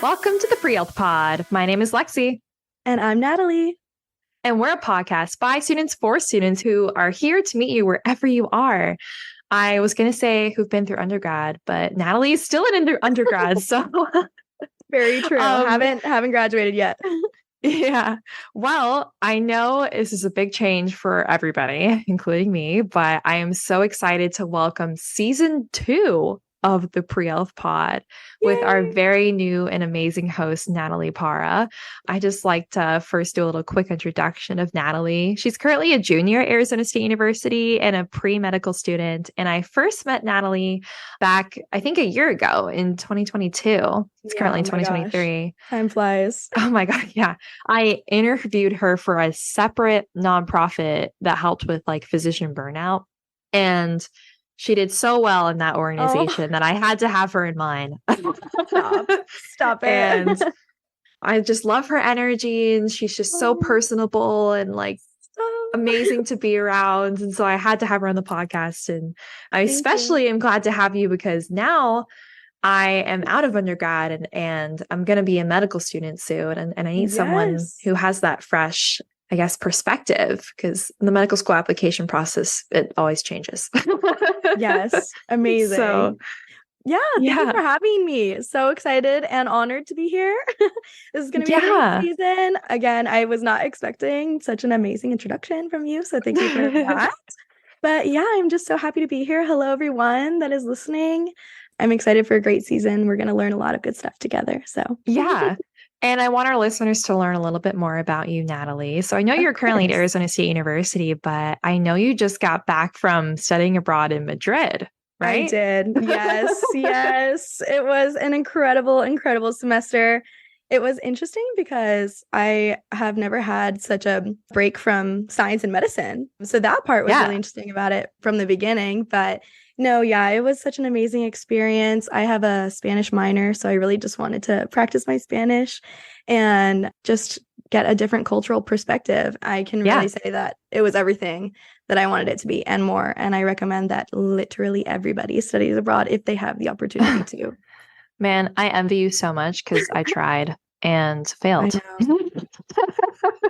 Welcome to the Pre-Health Pod. My name is Lexi. And I'm Natalie. And we're a podcast by students for students who are here to meet you wherever you are. I was going to say who've been through undergrad, but Natalie is still an undergrad. So very true. Haven't graduated yet. Yeah. Well, I know this is a big change for everybody, including me, but I am so excited to welcome season 2 of the Pre-Health Pod with our very new and amazing host, Natalie Para. I just like to first do a little quick introduction of Natalie. She's currently a junior at Arizona State University and a pre-medical student. And I first met Natalie back, I think, a year ago in 2022. It's currently 2023. Gosh. Time flies. Oh my God. Yeah. I interviewed her for a separate nonprofit that helped with like physician burnout. And she did so well in that organization that I had to have her in mine. Stop it. And I just love her energy. And she's just so personable and like amazing to be around. And so I had to have her on the podcast. And I especially am glad to have you because now I am out of undergrad and I'm going to be a medical student soon. And I need someone who has that fresh, I guess, perspective, because the medical school application process, it always changes. Yes. Amazing. So, thank you for having me. So excited and honored to be here. This is going to be a great season. Again, I was not expecting such an amazing introduction from you. So thank you for that. But yeah, I'm just so happy to be here. Hello, everyone that is listening. I'm excited for a great season. We're going to learn a lot of good stuff together. So yeah. And I want our listeners to learn a little bit more about you, Natalie. So I know you're currently at Arizona State University, but I know you just got back from studying abroad in Madrid, right? I did. Yes. Yes. It was an incredible semester. It was interesting because I have never had such a break from science and medicine. So that part was really interesting about it from the beginning. But no, it was such an amazing experience. I have a Spanish minor, so I really just wanted to practice my Spanish and just get a different cultural perspective. I can really say that it was everything that I wanted it to be and more. And I recommend that literally everybody studies abroad if they have the opportunity to. Man, I envy you so much because I tried and failed.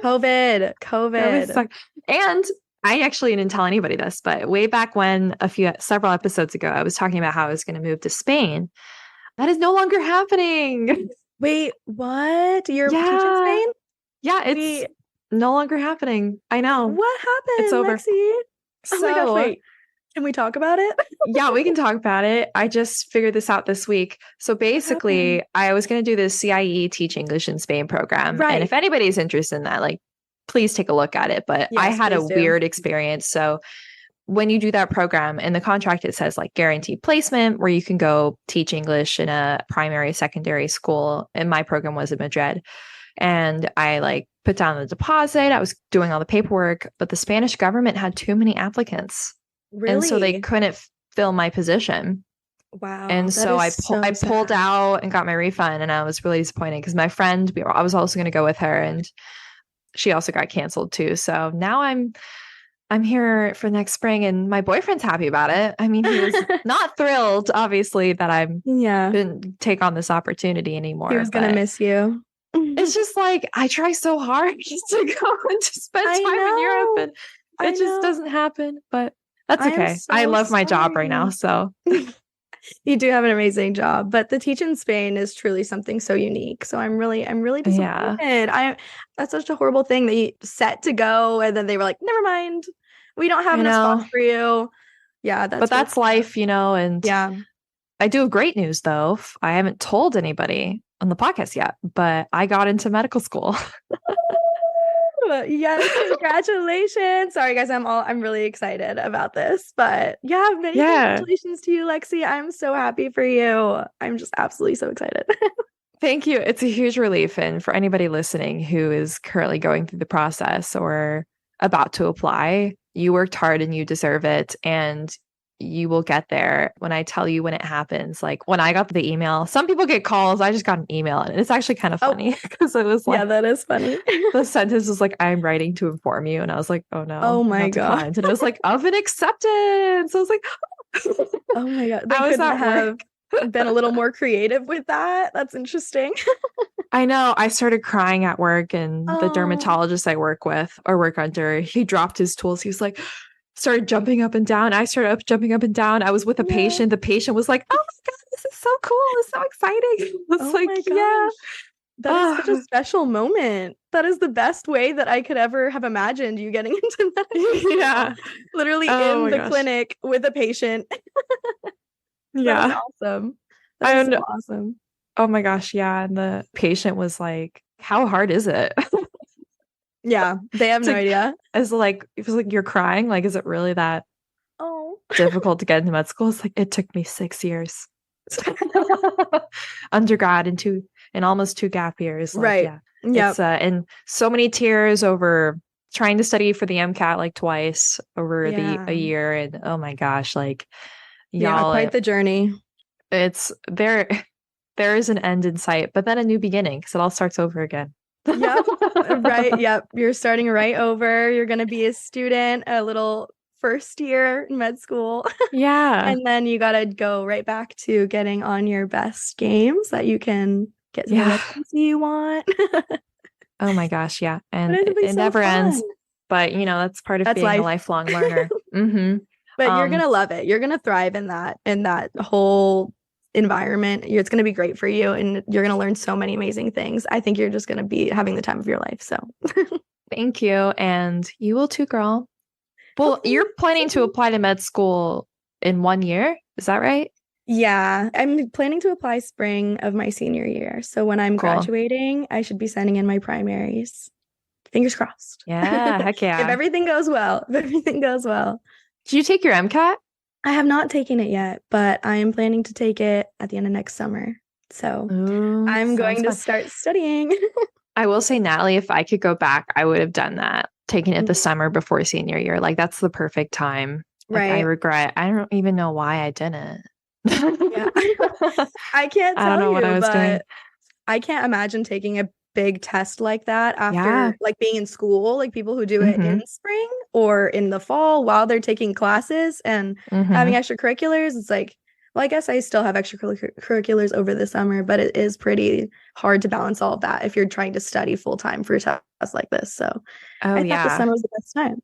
COVID. And I actually didn't tell anybody this, but way back when, several episodes ago, I was talking about how I was going to move to Spain. That is no longer happening. Wait, what? You're teaching Spain? Yeah, it's no longer happening. I know. What happened, it's over. Lexi? Oh my gosh, wait. Can we talk about it? Yeah, we can talk about it. I just figured this out this week. So basically, I was going to do this CIE Teach English in Spain program. Right. And if anybody's interested in that, like, please take a look at it. But I had a weird experience. So when you do that program in the contract, it says like guaranteed placement where you can go teach English in a primary, secondary school. And my program was in Madrid. And I like put down the deposit. I was doing all the paperwork, but the Spanish government had too many applicants. Really? And so they couldn't fill my position. Wow. And so I pulled out and got my refund. And I was really disappointed because my friend, I was also going to go with her. And she also got canceled too. So now I'm here for next spring and my boyfriend's happy about it. I mean, he was not thrilled, obviously, that I didn't take on this opportunity anymore. He was going to miss you. It's just like, I try so hard just to go and to spend time in Europe and it just doesn't happen, but that's okay. I love my job right now. So you do have an amazing job, but the teach in Spain is truly something so unique. So I'm really disappointed. That's such a horrible thing that you set to go and then they were like, never mind, we don't have enough spots for you. Yeah, that's life, and I do have great news though. I haven't told anybody on the podcast yet, but I got into medical school. Yes, congratulations. Sorry guys, I'm really excited about this. But many congratulations to you, Lexi. I'm so happy for you. I'm just absolutely so excited. Thank you. It's a huge relief. And for anybody listening who is currently going through the process or about to apply, you worked hard and you deserve it. And you will get there. When I tell you when it happens, like when I got the email, some people get calls. I just got an email and it's actually kind of funny because it was like, that is funny. The sentence was like, I'm writing to inform you. And I was like, oh no. Oh my God. And it was like, of an acceptance. I was like, oh my God. They couldn't have been a little more creative with that. That's interesting. I know. I started crying at work, and the Oh, dermatologist I work with or work under, he dropped his tools. He was like, started jumping up and down. I started jumping up and down. I was with a yeah. patient. The patient was like, "Oh my God, this is so cool. It's so exciting." I was Oh like, my yeah. gosh. That is such a Oh, special moment. That is the best way that I could ever have imagined you getting into medical school. yeah. Literally Oh in my the gosh. clinic with a patient. That is Yeah. awesome. That is so And awesome. oh my gosh, yeah. And the patient was like, "How hard is it?" Yeah, they have It's no like, idea. it's like, it was like, you're crying. Like, is it really that Oh. difficult to get into med school? It's like, it took me 6 years. Undergrad and almost 2 gap years. Like, Right. yeah, Yep. it's and so many tears over trying to study for the MCAT like twice over the a Yeah. year. And oh my gosh, like Yeah, y'all, quite the journey. it's there. There is an end in sight, but then a new beginning because it all starts over again. Yep. Right. Yep. You're starting right over. You're going to be a student, a little first year in med school. Yeah. And then you got to go right back to getting on your best games that you can get to the Yeah. residency you want. Oh my gosh, yeah. But And it'll be it so never fun. ends. But that's part of That's being a life. lifelong learner. Mm-hmm. But you're Um, gonna love it. You're gonna thrive in that whole environment. It's gonna be great for you, and you're gonna learn so many amazing things. I think you're just gonna be having the time of your life. So, Thank you. And you will too, girl. Well, hopefully, you're planning to soon. apply to med school in 1 year. Is that right? Yeah, I'm planning to apply spring of my senior year. So when I'm Cool. graduating, I should be sending in my primaries. Fingers crossed. Yeah, heck If yeah. everything goes well, if everything goes well. Did you take your MCAT? I have not taken it yet, but I am planning to take it at the end of next summer. So Ooh, I'm sounds going to fun. start studying. I will say, Natalie, if I could go back, I would have done that, taken it the summer before senior year. Like, that's the perfect time. Like, I Right. regret, I don't even know why I didn't. Yeah. I can't I don't tell know what I you, was doing. but I can't imagine taking a big test like that Yeah. after like being in school, like people who do it in Mm-hmm. spring or in the fall while they're taking classes and having Mm-hmm. extracurriculars. It's like, well, I guess I still have extracurriculars over the summer, but it is pretty hard to balance all of that if you're trying to study full time for a test like this. So Oh, I thought the yeah. summer was the best time.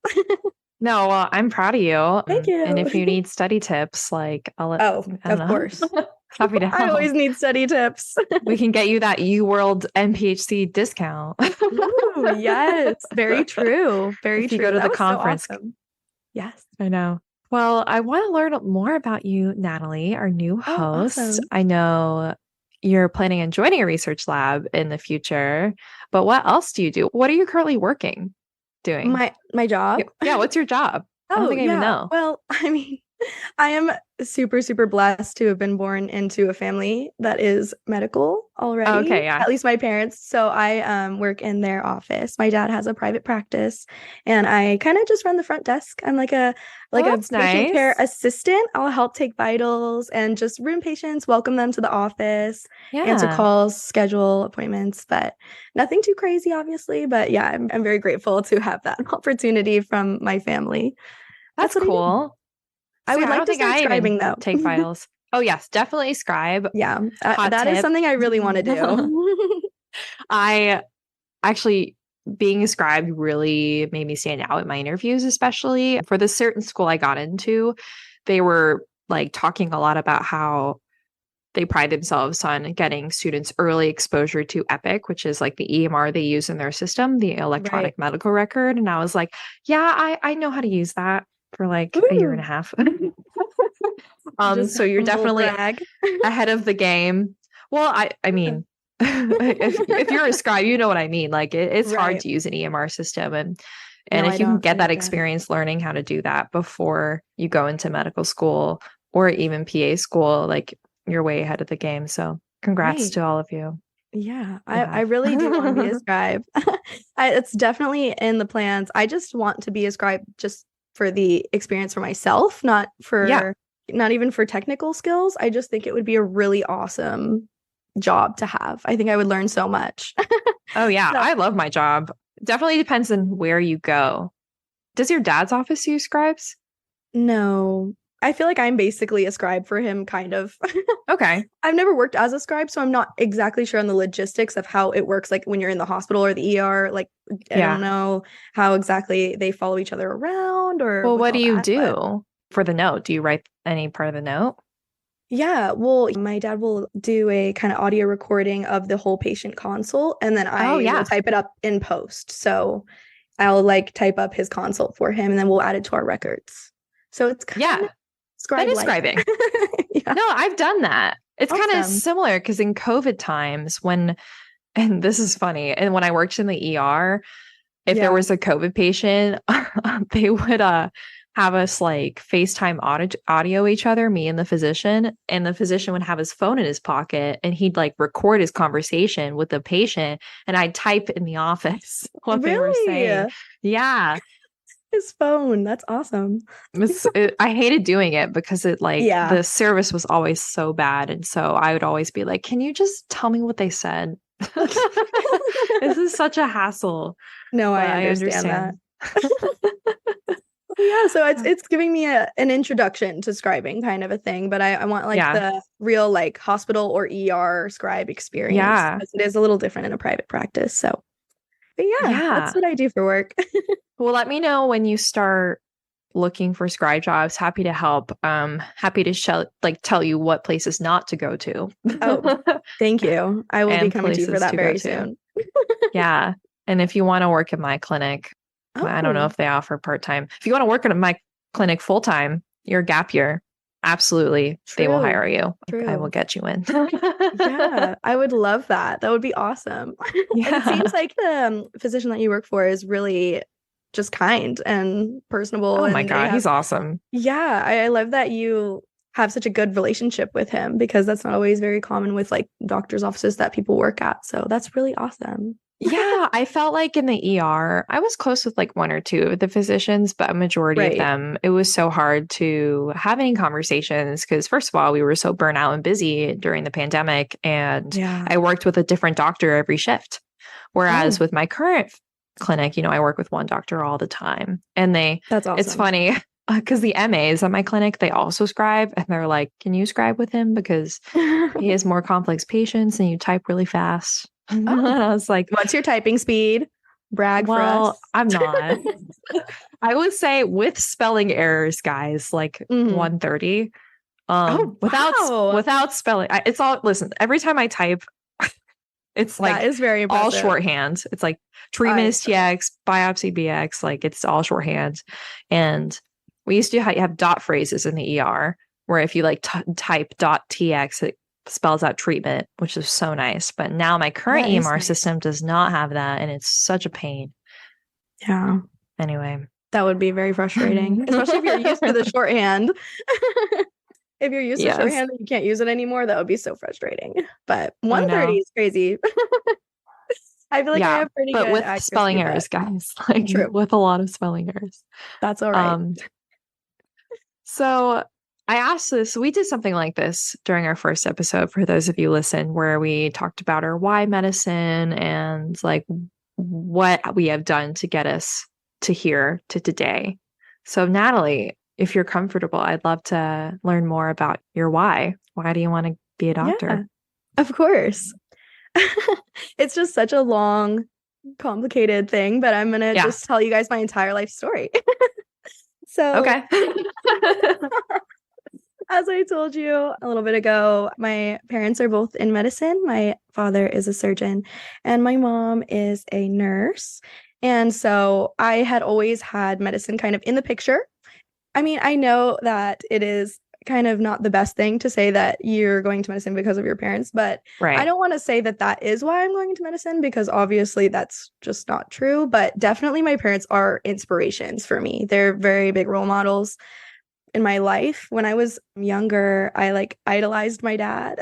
No, well, I'm proud of you. Thank And if you you. need study tips, like, Oh, I don't of course. know. Happy to I always help. need study tips. We can get you that UWorld MPHC discount Ooh, yes. Very true. Very if you go true. to That the was so conference. awesome. Yes. I know. Well, I want to learn more about you, Natalie, our new Oh, host. awesome. I know you're planning on joining a research lab in the future, but what else do you do? What are you currently doing? My job? Yeah, what's your job? I don't Oh, think I even yeah. know. Well, I mean, I am super, super blessed to have been born into a family that is medical Oh, already, okay, yeah. at least my parents. So I work in their office. My dad has a private practice, and I kind of just run the front desk. I'm Oh, like a that's patient care nice. assistant. I'll help take vitals and just room patients, welcome them to the office, answer Yeah, calls, schedule appointments, but nothing too crazy, obviously. But yeah, I'm very grateful to have that opportunity from my family. That's that's what I do. cool. I See, would I like don't to think start I even scribing take though. vitals. Oh, yes, definitely scribe. Yeah, Hot that is tip. something I really want to do. I actually being a scribe really made me stand out in my interviews, especially for the certain school I got into. They were like talking a lot about how they pride themselves on getting students early exposure to Epic, which is like the EMR they use in their system, the Right. electronic medical record. And I was like, yeah, I know how to use that for like a year and a Ooh, half. just So you're humble definitely brag. ahead of the game. Well, I mean, if you're a scribe, you know what I mean. Like it's hard Right. to use an EMR system, and No, if I you can don't. get I that get that. experience learning how to do that before you go into medical school or even PA school, like you're way ahead of the game. So congrats Right. to all of you Yeah, who I have. really do want to be a scribe. It's definitely in the plans. I just want to be a scribe just for the experience for myself, Yeah. not even for technical skills. I just think it would be a really awesome job to have. I think I would learn so much. Oh yeah, So, I love my job. Definitely depends on where you go. Does your dad's office use scribes? no, I feel like I'm basically a scribe for him, kind of. Okay. I've never worked as a scribe, so I'm not exactly sure on the logistics of how it works, like when you're in the hospital or the ER. Like, I don't Yeah. know how exactly they follow each other around or Well, with what do all you that. But do for the note? Do you write any part of the note? yeah, well, my dad will do a kind of audio recording of the whole patient consult, and then Oh, I will yeah. type it up in post. So I'll like type up his consult for him, and then we'll add it to our records. So it's kind Yeah. of That is scribe-like. scribing. Yeah, No, I've done that. It's kind of awesome. similar because in COVID times, and this is funny, and when I worked in the ER, if there Yeah. was a COVID patient, they would have us like FaceTime audio each other, me and the physician would have his phone in his pocket and he'd like record his conversation with the patient and I'd type in the office what they were saying. Really? Yeah. His phone. That's awesome. I hated doing it because it like Yeah. the service was always so bad. And so I would always be like, can you just tell me what they said? This is such a hassle, No, but I I understand that. understand. Yeah, so it's giving me an introduction to scribing kind of a thing, but I want like Yeah. the real like hospital or ER scribe experience Yeah. because it is a little different in a private practice. So, but yeah, that's Yeah. what I do for work. Well, let me know when you start looking for scribe jobs. Happy to help. Happy to tell you what places not to go to. Oh, thank you. I will be And coming to you for places that to go very to. soon. Yeah. And if you want to work in my clinic, I don't know Oh, if they offer part-time. If you want to work in my clinic full-time, your gap year, absolutely, they will true. hire you. I will True. get you in. Yeah, I would love that. That would be awesome. And it seems Yeah. like the physician that you work for is really just kind and personable, Oh my and they God, have, he's awesome. yeah, I love that you have such a good relationship with him because that's not always very common with like doctors' offices that people work at. So that's really awesome. Yeah, I felt like in the ER, I was close with like one or two of the physicians, but a majority of Right. them, it was so hard to have any conversations because, first of all, we were so burnt out and busy during the pandemic, and Yeah. I worked with a different doctor every shift. Whereas Oh, with my current clinic, I work with one doctor all the time, and that's it's awesome. funny because the MAs at my clinic, they also scribe, and they're like, "Can you scribe with him because he has more complex patients and you type really fast?" And Oh, I was like, what's your typing speed? Brag for well, us. I'm not. I would say with spelling errors, guys, like Mhm. 130. Oh, Without wow. without spelling, it's all listen, every time I type, it's That like is very all impressive. shorthand. It's like treatment I is TX, biopsy BX, like it's all shorthand. And we used to have dot phrases in the ER where if you like type dot TX, it spells out treatment, which is so nice. But now my current that is EMR nice. system does not have that, and it's such a pain. Yeah. Anyway. That would be very frustrating, especially if you're used to the shorthand. If you're used to Yes. shorthand and you can't use it anymore, that would be so frustrating. But I 130 know. is crazy. I feel like I Yeah, have pretty but good with accuracy, spelling but errors, guys, like true. with a lot of spelling errors. That's all right. Um, so I asked this, we did something like this during our first episode for those of you listen, where we talked about our why medicine and like what we have done to get us to here to today. So Natalie, if you're comfortable, I'd love to learn more about your why. Why do you want to be a Yeah, doctor? of course. It's just such a long, complicated thing, but I'm gonna Yeah. just tell you guys my entire life story. So, Okay. as I told you a little bit ago, my parents are both in medicine. My father is a surgeon, and my mom is a nurse. And so I had always had medicine kind of in the picture. I mean, I know that it is kind of not the best thing to say that you're going to medicine because of your parents, but I Right. don't want to say that that is why I'm going into medicine because obviously that's just not true. But definitely my parents are inspirations for me. They're very big role models in my life. When I was younger, I like idolized my dad.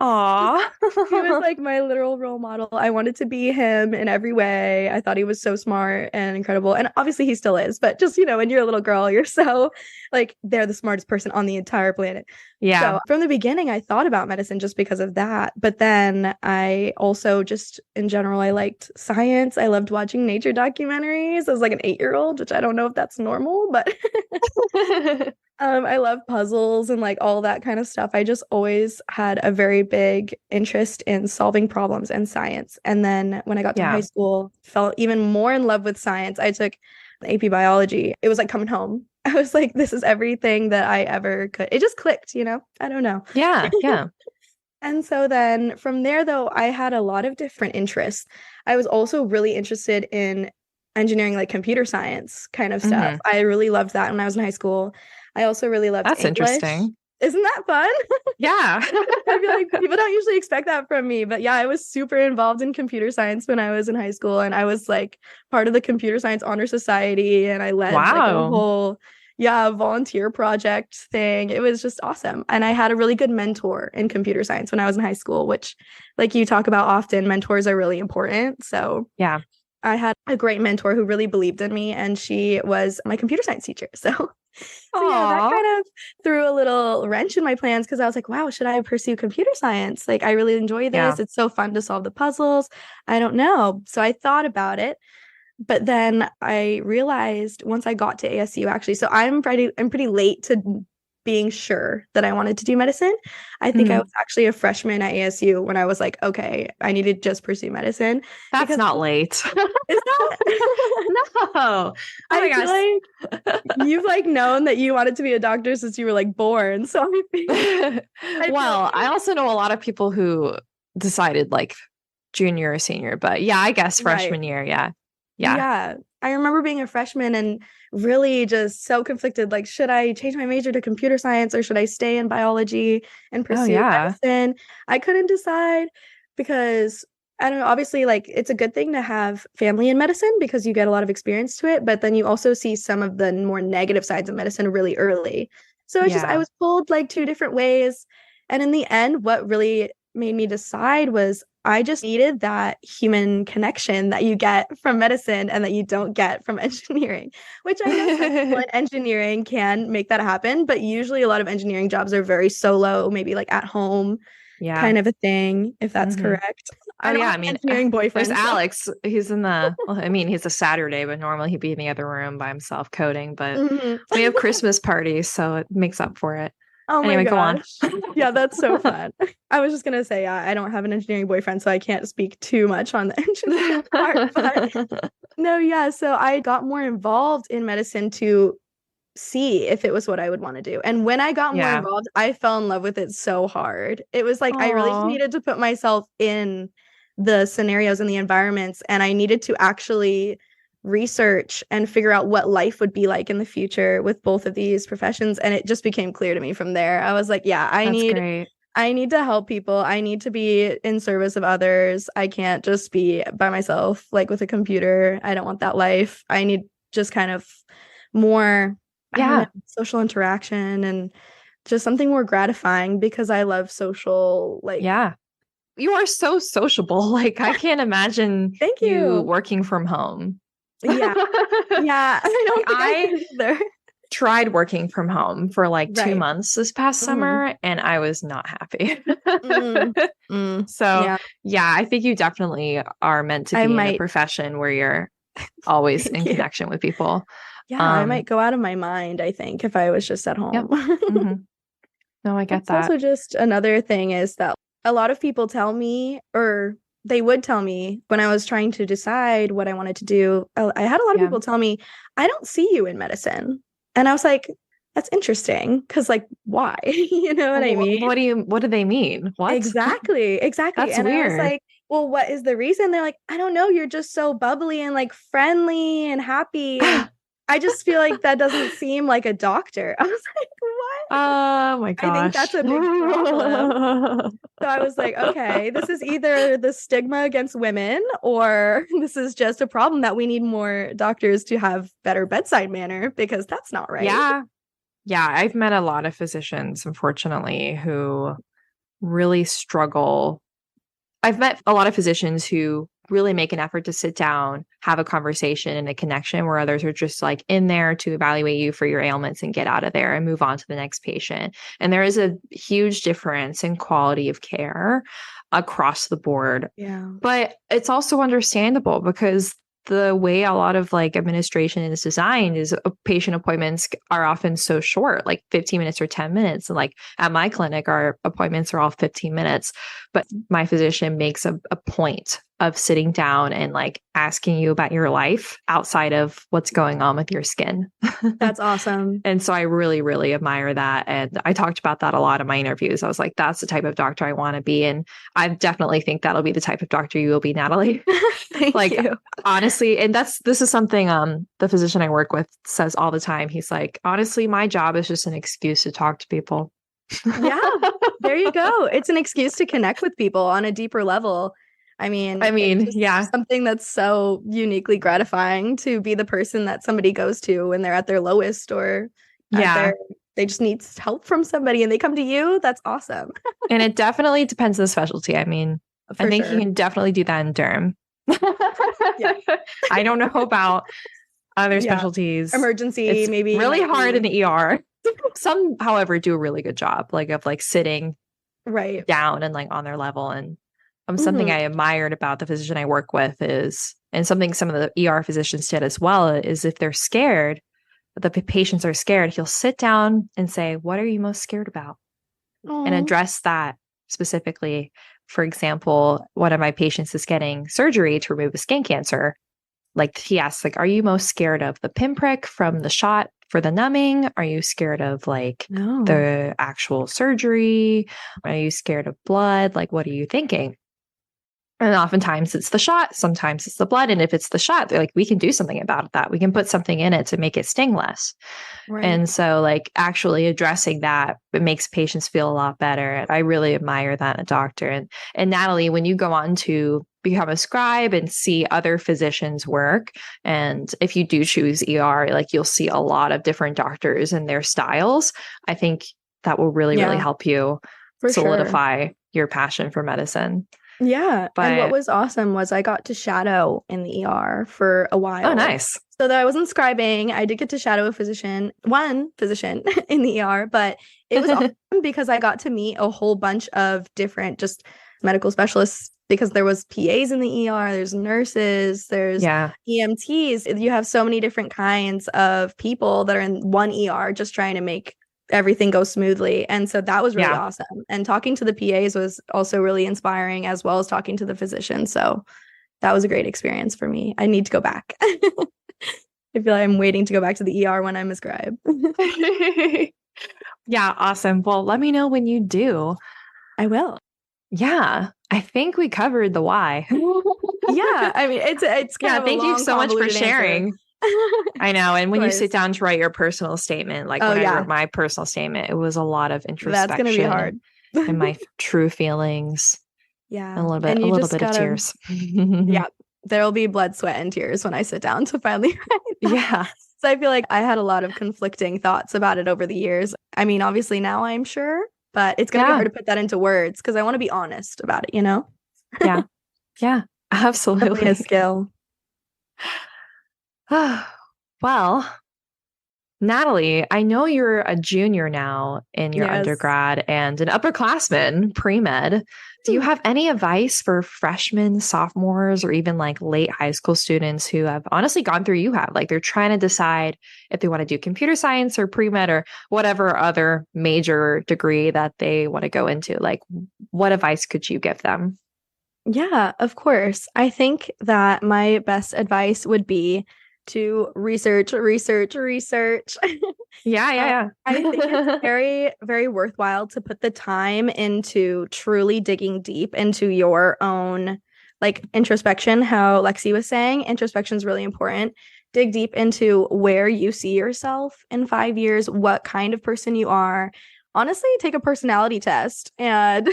Aw. He was like my literal role model. I wanted to be him in every way. I thought he was so smart and incredible. And obviously he still is, but just, when you're a little girl, you're so like they're the smartest person on the entire planet. Yeah. So from the beginning, I thought about medicine just because of that. But then I also just in general, I liked science. I loved watching nature documentaries. I was like an 8-year-old, which I don't know if that's normal, but I love puzzles and like all that kind of stuff. I just always had a very big interest in solving problems and science. And then when I got to high Yeah. school, fell even more in love with science. I took AP biology. It was like coming home. I was like, this is everything that I ever could. It just clicked, you know? I don't know. Yeah. Yeah. And so then from there, though, I had a lot of different interests. I was also really interested in engineering, like computer science kind of stuff. Hmm. I really loved that when I was in high school. I also really loved That's English. interesting. Isn't that fun? Yeah. I feel like people don't usually expect that from me, but yeah, I was super involved in computer science when I was in high school, and I was like part of the computer science honor society, and I led like a Wow. whole volunteer project thing. It was just awesome. And I had a really good mentor in computer science when I was in high school, which like you talk about often, mentors are really important. So Yeah. I had a great mentor who really believed in me, and she was my computer science teacher. So yeah, that Aw. kind of threw a little wrench in my plans because I was like, wow, should I pursue computer science? Like, I really enjoy this. Yeah. It's so fun to solve the puzzles. I don't know. So I thought about it, but then I realized once I got to ASU, actually, so I'm pretty late to being sure that I wanted to do medicine. I think I Mhm. was actually a freshman at ASU when I was like, okay, I need to just pursue medicine That's because not late. is that No. Oh my I feel gosh. like you've like known that you wanted to be a doctor since you were like born. So I feel like Well, I also know a lot of people who decided like junior or senior, but yeah, I guess right. freshman year. Yeah. Yeah. Yeah. I remember being a freshman and really just so conflicted. Like, should I change my major to computer science or should I stay in biology and Oh, pursue yeah. medicine? I couldn't decide because I don't know, obviously, like, it's a good thing to have family in medicine because you get a lot of experience to it, but then you also see some of the more negative sides of medicine really early. So I Yeah. was pulled like two different ways. And in the end, what really made me decide was I just needed that human connection that you get from medicine and that you don't get from engineering, which I know some people in engineering can make that happen, but usually a lot of engineering jobs are very solo, maybe like at home Yeah. kind of a thing, if that's Hmm. correct. Oh, I don't yeah. have I an mean, engineering there's boyfriend, so Alex. He's in the, well, I mean, he's a Saturday, but normally he'd be in the other room by himself coding. But Mhm. we have Christmas parties, so it makes up for it. Oh my Anyway, go on. gosh. Yeah, that's so fun. I was just gonna say, yeah, I don't have an engineering boyfriend, so I can't speak too much on the engineering part, but no, yeah. So I got more involved in medicine to see if it was what I would want to do. And when I got more Yeah. involved, I fell in love with it so hard. It was like I really just Oh, needed to put myself in the scenarios and the environments, and I needed to actually research and figure out what life would be like in the future with both of these professions. And it just became clear to me from there. I was like, yeah, that's great. I need to help people. I need to be in service of others. I can't just be by myself, like with a computer. I don't want that life. I need just kind of more, I don't know, Yeah. social interaction and just something more gratifying because I love social, like, Yeah. You are so sociable. Like, I can't imagine thank you you. working from home. Yeah. Yeah. I Like, don't think I I can either. tried working from home for like 2 Right. months this past Hmm. summer, and I was not happy. Mm, mm. So, Yeah. yeah, I think you definitely are meant to I be in a might, profession where you're always in thank you. connection with people. Yeah. I might Um, go out of my mind, I think, if I was just at yep. home. Mhm. No, I get That's that. also just another thing is that a lot of people tell me, or they would tell me when I was trying to decide what I wanted to do. I had a lot of Yeah. people tell me, I don't see you in medicine. And I was like, that's interesting because, like, why? You know what I mean? What do they mean? What? Exactly. Exactly. That's And I was weird. like, well, what is the reason? They're like, I don't know. You're just so bubbly and like friendly and happy. And I just feel like that doesn't seem like a doctor. I was like, what? Oh my I think that's gosh. a big problem. So I was like, okay, this is either the stigma against women or this is just a problem that we need more doctors to have better bedside manner because that's not right. Yeah. Yeah, I've met a lot of physicians, unfortunately, who really struggle. I've met a lot of physicians who really make an effort to sit down, have a conversation and a connection where others are just like in there to evaluate you for your ailments and get out of there and move on to the next patient. And there is a huge difference in quality of care across the board. Yeah. But it's also understandable because the way a lot of like administration is designed is patient appointments are often so short, like 15 minutes or 10 minutes. And like at my clinic, our appointments are all 15 minutes, but my physician makes a point of sitting down and like asking you about your life outside of what's going on with your skin. That's awesome. And so I really, really admire that. And I talked about that a lot in my interviews. I was like, that's the type of doctor I want to be. And I definitely think that'll be the type of doctor you will be, Natalie. Thank Like, you. honestly, and this is something the physician I work with says all the time. He's like, honestly, my job is just an excuse to talk to people. Yeah, there you go. It's an excuse to connect with people on a deeper level. I mean, it's just yeah. something that's so uniquely gratifying to be the person that somebody goes to when they're at their lowest or they just need help from somebody and they come to you. That's awesome. And it definitely depends on the specialty. I mean, I think sure. you can definitely do that in derm. Yeah. I don't know about other specialties. Emergency, it's maybe really hard in the ER. Some, however, do a really good job, like of like sitting right down and like on their level. And something I admired about the physician I work with is, and something some of the ER physicians did as well, is if they're scared, the patients are scared, he'll sit down and say, what are you most scared about? And address that specifically. For example, one of my patients is getting surgery to remove a skin cancer. Like he asks, like, are you most scared of the pinprick from the shot for the numbing? Are you scared of like the actual surgery? Are you scared of blood? Like, what are you thinking? And oftentimes it's the shot, sometimes it's the blood. And if it's the shot, they're like, we can do something about that. We can put something in it to make it sting less. Right. And so like actually addressing that, it makes patients feel a lot better. And I really admire that in a doctor. And Natalie, when you go on to become a scribe and see other physicians work, and if you do choose ER, like you'll see a lot of different doctors and their styles. I think that will really, really help you solidify your passion for medicine. Yeah. And what was awesome was I got to shadow in the ER for a while. Oh, nice. So that I wasn't scribing. I did get to shadow one physician in the ER, but it was awesome because I got to meet a whole bunch of different just medical specialists because there was PAs in the ER, there's nurses, there's EMTs. You have so many different kinds of people that are in one ER just trying to make everything goes smoothly. And so that was really awesome. And talking to the PAs was also really inspiring, as well as talking to the physician. So that was a great experience for me. I need to go back. I feel like I'm waiting to go back to the ER when I'm a scribe. Yeah, awesome. Well, let me know when you do. I will. Yeah, I think we covered the why. Yeah, I mean, it's kind of thank you so much for sharing. Answer. I know. And when you sit down to write your personal statement, like when I wrote my personal statement, it was a lot of introspection. That's going to be hard. And my true feelings. Yeah. And a little bit of tears. Yeah. There'll be blood, sweat, and tears when I sit down to finally write that. Yeah. So I feel like I had a lot of conflicting thoughts about it over the years. I mean, obviously now I'm sure, but it's going to be hard to put that into words because I want to be honest about it, you know? Yeah. Yeah. Absolutely. Definitely a skill. Well, Natalie, I know you're a junior now in your undergrad and an upperclassman, pre-med. Do you have any advice for freshmen, sophomores, or even like late high school students who have honestly gone through you have? Like they're trying to decide if they want to do computer science or pre-med or whatever other major degree that they want to go into. Like, what advice could you give them? Yeah, of course. I think that my best advice would be to research. Yeah. I think it's very, very worthwhile to put the time into truly digging deep into your own like introspection. How Lexi was saying, introspection is really important. Dig deep into where you see yourself in 5 years, what kind of person you are. Honestly, take a personality test and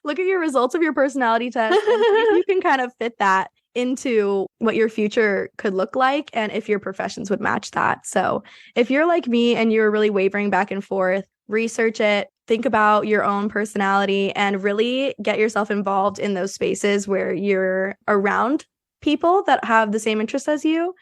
look at your results of your personality test and see if you can kind of fit that into what your future could look like and if your professions would match that. So if you're like me and you're really wavering back and forth, research it, think about your own personality, and really get yourself involved in those spaces where you're around people that have the same interests as you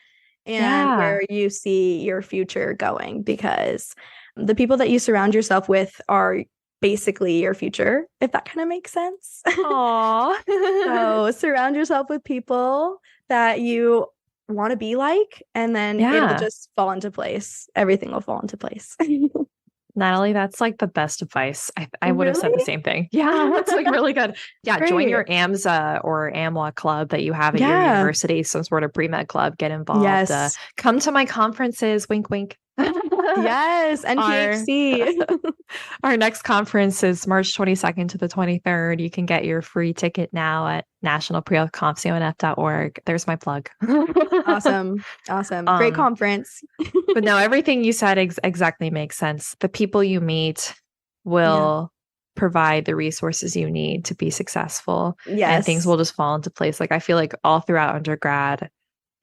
and where you see your future going, because the people that you surround yourself with are basically your future, if that kind of makes sense. Aww. So surround yourself with people that you want to be like, and then it'll just fall into place. Everything will fall into place. Natalie, that's like the best advice. I would have said the same thing. Yeah, that's like really good. Yeah, Great. join your AMSA or AMWA club that you have at your university, some sort of pre-med club, get involved. Yes. Come to my conferences, wink, wink. Yes, NPHC. Our next conference is March 22nd to the 23rd. You can get your free ticket now at nationalprehealthconf.org. There's my plug. Awesome. Great conference. But no, everything you said exactly makes sense. The people you meet will provide the resources you need to be successful. Yes. And things will just fall into place. Like I feel like all throughout undergrad,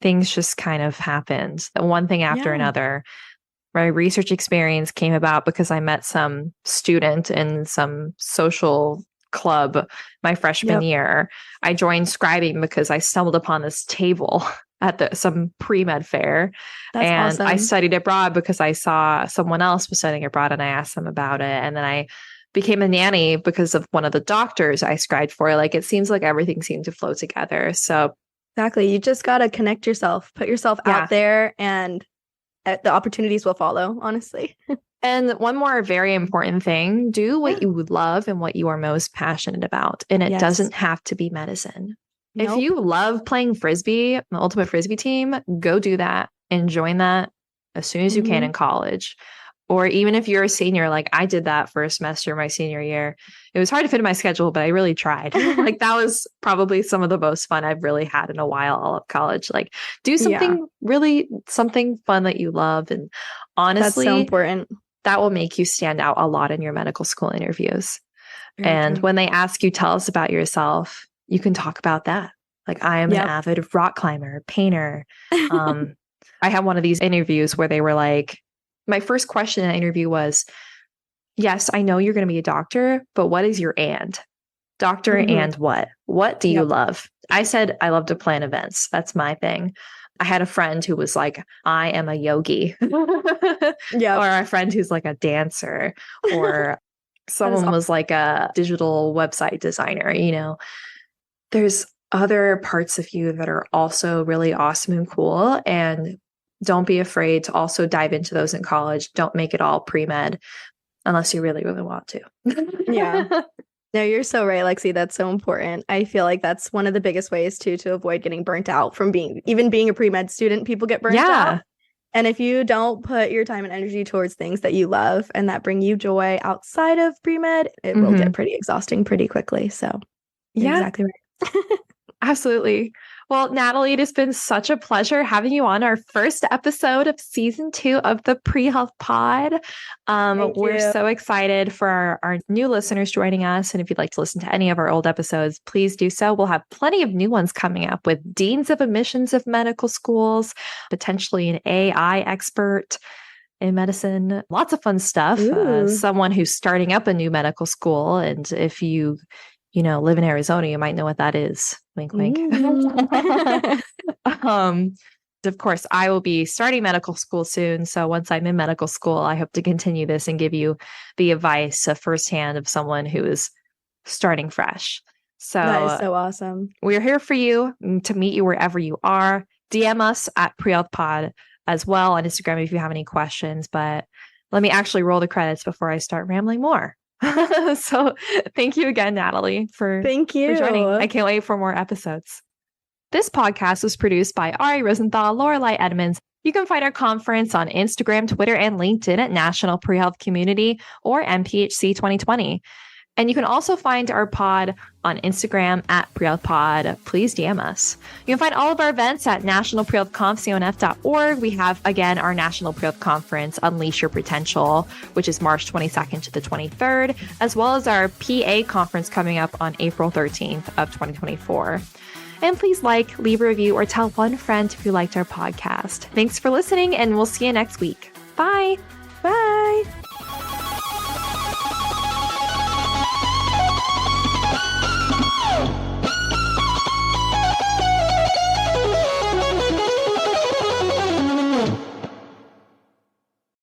things just kind of happened, one thing after another. My research experience came about because I met some student in some social club my freshman year. I joined scribing because I stumbled upon this table at some pre-med fair. That's awesome. I studied abroad because I saw someone else was studying abroad and I asked them about it. And then I became a nanny because of one of the doctors I scribed for. Like, it seems like everything seemed to flow together. So exactly. You just got to connect yourself, put yourself out there, and the opportunities will follow, honestly. And one more very important thing, do what you love and what you are most passionate about. And it doesn't have to be medicine. Nope. If you love playing Frisbee, the ultimate Frisbee team, go do that and join that as soon as you can in college. Or even if you're a senior, like I did that for a semester my senior year. It was hard to fit in my schedule, but I really tried. Like that was probably some of the most fun I've really had in a while all of college. Like do something something fun that you love. And honestly, that's so important. That will make you stand out a lot in your medical school interviews. Very true. When they ask you, tell us about yourself, you can talk about that. Like I am an avid rock climber, painter. I had one of these interviews where they were like, my first question in the interview was, yes, I know you're going to be a doctor, but what is your and? Doctor and what? What do you love? I said, I love to plan events. That's my thing. I had a friend who was like, I am a yogi. Or a friend who's like a dancer, or someone was like a digital website designer. You know, there's other parts of you that are also really awesome and cool. And don't be afraid to also dive into those in college. Don't make it all pre-med unless you really, really want to. No, you're so right, Lexi. That's so important. I feel like that's one of the biggest ways to avoid getting burnt out from being a pre-med student. People get burnt out. And if you don't put your time and energy towards things that you love and that bring you joy outside of pre-med, it will get pretty exhausting pretty quickly. So you're exactly right. Absolutely. Well, Natalie, it has been such a pleasure having you on our first episode of season 2 of the Pre-Health Pod. We're so excited for our new listeners joining us. And if you'd like to listen to any of our old episodes, please do so. We'll have plenty of new ones coming up with deans of admissions of medical schools, potentially an AI expert in medicine, lots of fun stuff. Someone who's starting up a new medical school. And if you live in Arizona, you might know what that is. Wink, wink. Of course, I will be starting medical school soon. So once I'm in medical school, I hope to continue this and give you the advice firsthand of someone who is starting fresh. So that is so awesome. We're here for you to meet you wherever you are. DM us at PreHealthPod as well on Instagram if you have any questions. But let me actually roll the credits before I start rambling more. So thank you again, Natalie, for joining. I can't wait for more episodes. This podcast was produced by Ari Rosenthal, Lorelei Edmonds. You can find our conference on Instagram, Twitter, and LinkedIn at National Pre-Health Community or NPHC 2020. And you can also find our pod on Instagram at PreHealthPod. Please DM us. You can find all of our events at nationalprehealthconf.org. We have, again, our National Pre-Health Conference, Unleash Your Potential, which is March 22nd to the 23rd, as well as our PA conference coming up on April 13th of 2024. And please leave a review, or tell one friend if you liked our podcast. Thanks for listening, and we'll see you next week. Bye.